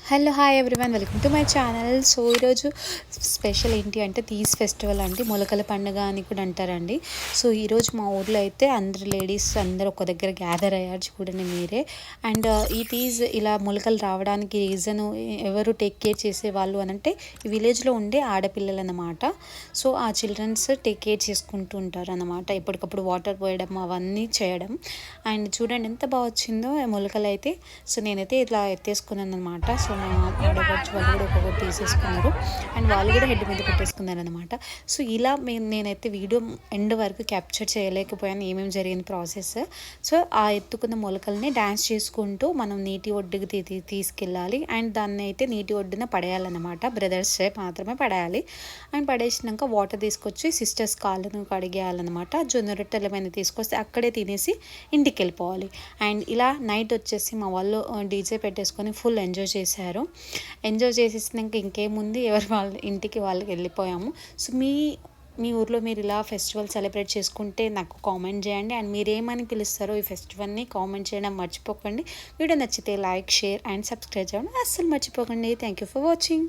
Hello hi everyone, welcome to my channel. So ఈరోజు special ఏంటి అంటే తీజ్ ఫెస్టివల్ అండి, మొలకల పండుగ అని కూడా అంటారండి. సో ఈరోజు మా ఊర్లో అయితే అందరు లేడీస్ అందరూ ఒక దగ్గర గ్యాదర్ అయ్యారు, చూడండి మీరే. అండ్ ఈ తీజ్ ఇలా మొలకలు రావడానికి రీజను ఎవరు టేక్ కేర్ చేసేవాళ్ళు అని అంటే ఈ విలేజ్లో ఉండే ఆడపిల్లలు అన్నమాట. సో ఆ చిల్డ్రన్స్ టేక్ కేర్ చేసుకుంటూ ఉంటారు అన్నమాట, ఎప్పటికప్పుడు వాటర్ పోయడం అవన్నీ చేయడం. అండ్ చూడండి ఎంత బాగా వచ్చిందో మొలకలు అయితే. సో నేనైతే ఇట్లా ఎత్తేసుకున్నాను అనమాట. సో మా ఆడపడుచు వాళ్ళు కూడా ఒక్కొక్కటి తీసేసుకున్నారు అండ్ వాళ్ళు కూడా హెడ్ మీద పెట్టేసుకున్నారు అనమాట. సో ఇలా నేనైతే వీడియో ఎండ్ వరకు క్యాప్చర్ చేయలేకపోయాను ఏమేమి జరిగింది ప్రాసెస్. సో ఆ ఎత్తుకున్న మొలకల్ని డ్యాన్స్ చేసుకుంటూ మనం నీటి ఒడ్డుకి తీసుకెళ్ళాలి అండ్ దాన్ని అయితే నీటి ఒడ్డున పడేయాలన్నమాట. బ్రదర్స్ మాత్రమే పడేయాలి. అండ్ పడేసినాక వాటర్ తీసుకొచ్చి సిస్టర్స్ కాళ్ళను కడిగేయాలన్నమాట. జొన్న రొట్టెలు ఏమైనా తీసుకొస్తే అక్కడే తినేసి ఇంటికి వెళ్ళిపోవాలి. అండ్ ఇలా నైట్ వచ్చేసి మా వాళ్ళు డీజే పెట్టేసుకొని ఫుల్ ఎంజాయ్ చేశారు. ఎంజాయ్ చేసేసినాక ఇంకేముంది, ఎవరు వాళ్ళ ఇంటికి వాళ్ళకి వెళ్ళిపోయాము. సో మీ ఊర్లో మీరు ఇలా ఫెస్టివల్ సెలబ్రేట్ చేసుకుంటే నాకు కామెంట్ చేయండి. అండ్ మీరు ఏమని పిలుస్తారో ఈ ఫెస్టివల్ని కామెంట్ చేయడం మర్చిపోకండి. వీడియో నచ్చితే లైక్, షేర్ అండ్ సబ్స్క్రైబ్ చేయడం అస్సలు మర్చిపోకండి. Thank you for watching.